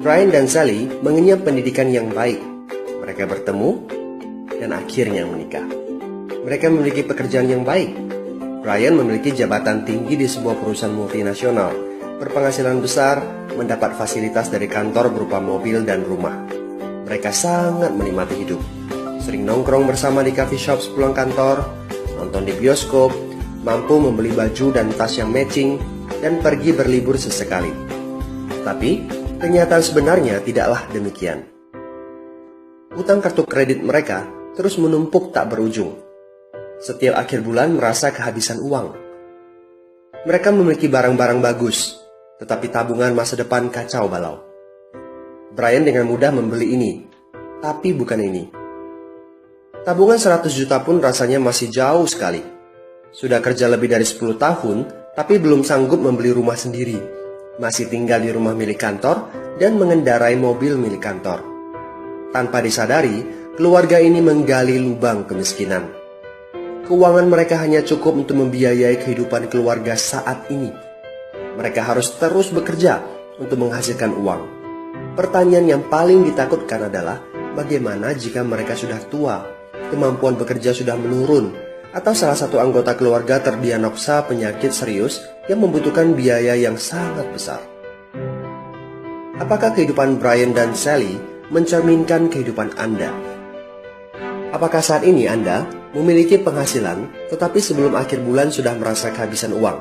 Brian dan Sally mengenyam pendidikan yang baik. Mereka bertemu dan akhirnya menikah. Mereka memiliki pekerjaan yang baik. Brian memiliki jabatan tinggi di sebuah perusahaan multinasional, berpenghasilan besar, mendapat fasilitas dari kantor berupa mobil dan rumah. Mereka sangat menikmati hidup. Sering nongkrong bersama di coffee shop sepulang kantor, nonton di bioskop, mampu membeli baju dan tas yang matching, dan pergi berlibur sesekali. Tapi, kenyataan sebenarnya tidaklah demikian. Utang kartu kredit mereka terus menumpuk tak berujung. Setiap akhir bulan merasa kehabisan uang. Mereka memiliki barang-barang bagus, tetapi tabungan masa depan kacau balau. Brian dengan mudah membeli ini, tapi bukan ini. Tabungan 100 juta pun rasanya masih jauh sekali. Sudah kerja lebih dari 10 tahun, tapi belum sanggup membeli rumah sendiri. Masih tinggal di rumah milik kantor dan mengendarai mobil milik kantor. Tanpa disadari, keluarga ini menggali lubang kemiskinan. Keuangan mereka hanya cukup untuk membiayai kehidupan keluarga saat ini. Mereka harus terus bekerja untuk menghasilkan uang. Pertanyaan yang paling ditakutkan adalah bagaimana jika mereka sudah tua, kemampuan bekerja sudah menurun, atau salah satu anggota keluarga terdiagnosa penyakit serius yang membutuhkan biaya yang sangat besar. Apakah kehidupan Brian dan Sally mencerminkan kehidupan Anda? Apakah saat ini Anda memiliki penghasilan, tetapi sebelum akhir bulan sudah merasa kehabisan uang?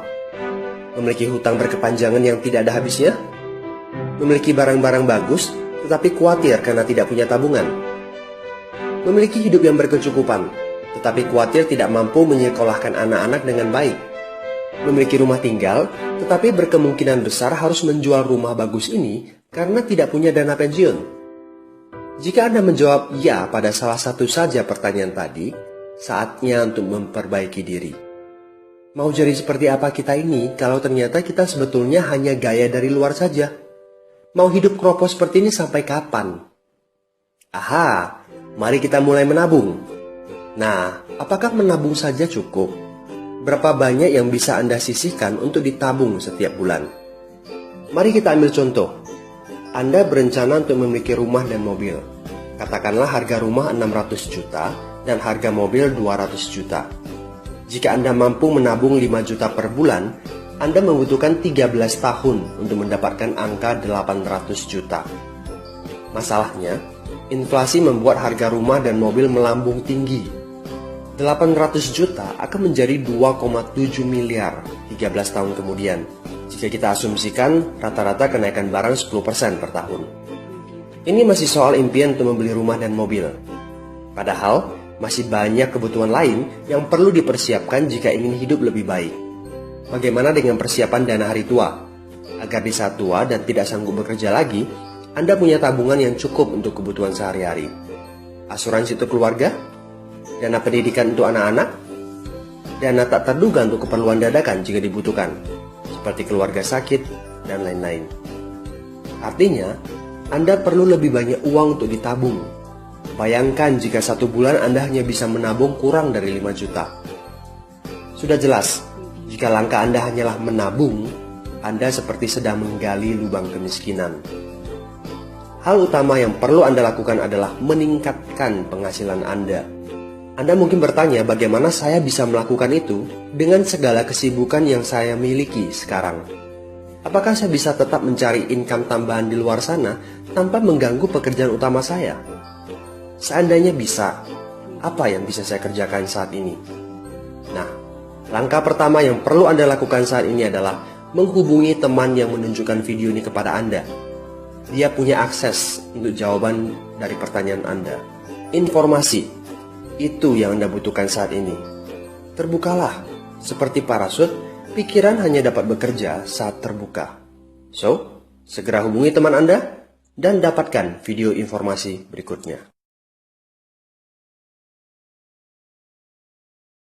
Memiliki hutang berkepanjangan yang tidak ada habisnya? Memiliki barang-barang bagus, tetapi khawatir karena tidak punya tabungan? Memiliki hidup yang berkecukupan, tetapi khawatir tidak mampu menyekolahkan anak-anak dengan baik? Memiliki rumah tinggal, tetapi berkemungkinan besar harus menjual rumah bagus ini karena tidak punya dana pensiun? Jika Anda menjawab ya pada salah satu saja pertanyaan tadi, saatnya untuk memperbaiki diri. Mau jadi seperti apa kita ini kalau ternyata kita sebetulnya hanya gaya dari luar saja? Mau hidup keropos seperti ini sampai kapan? Aha, mari kita mulai menabung. Nah, apakah menabung saja cukup? Berapa banyak yang bisa Anda sisihkan untuk ditabung setiap bulan? Mari kita ambil contoh. Anda berencana untuk memiliki rumah dan mobil. Katakanlah harga rumah 600 juta dan harga mobil 200 juta. Jika Anda mampu menabung 5 juta per bulan, Anda membutuhkan 13 tahun untuk mendapatkan angka 800 juta. Masalahnya, inflasi membuat harga rumah dan mobil melambung tinggi. 800 juta akan menjadi 2,7 miliar 13 tahun kemudian, jika kita asumsikan rata-rata kenaikan barang 10% per tahun. Ini masih soal impian untuk membeli rumah dan mobil. Padahal, masih banyak kebutuhan lain yang perlu dipersiapkan jika ingin hidup lebih baik. Bagaimana dengan persiapan dana hari tua? Agar di saat tua dan tidak sanggup bekerja lagi, Anda punya tabungan yang cukup untuk kebutuhan sehari-hari. Asuransi untuk keluarga? Dana pendidikan untuk anak-anak? Dana tak terduga untuk keperluan dadakan jika dibutuhkan, seperti keluarga sakit, dan lain-lain. Artinya, Anda perlu lebih banyak uang untuk ditabung. Bayangkan jika satu bulan Anda hanya bisa menabung kurang dari 5 juta. Sudah jelas, jika langkah Anda hanyalah menabung, Anda seperti sedang menggali lubang kemiskinan. Hal utama yang perlu Anda lakukan adalah meningkatkan penghasilan Anda. Anda mungkin bertanya bagaimana saya bisa melakukan itu dengan segala kesibukan yang saya miliki sekarang. Apakah saya bisa tetap mencari income tambahan di luar sana tanpa mengganggu pekerjaan utama saya? Seandainya bisa, apa yang bisa saya kerjakan saat ini? Nah, langkah pertama yang perlu Anda lakukan saat ini adalah menghubungi teman yang menunjukkan video ini kepada Anda. Dia punya akses untuk jawaban dari pertanyaan Anda. Informasi, itu yang Anda butuhkan saat ini. Terbukalah, seperti parasut, pikiran hanya dapat bekerja saat terbuka. So, segera hubungi teman Anda dan dapatkan video informasi berikutnya.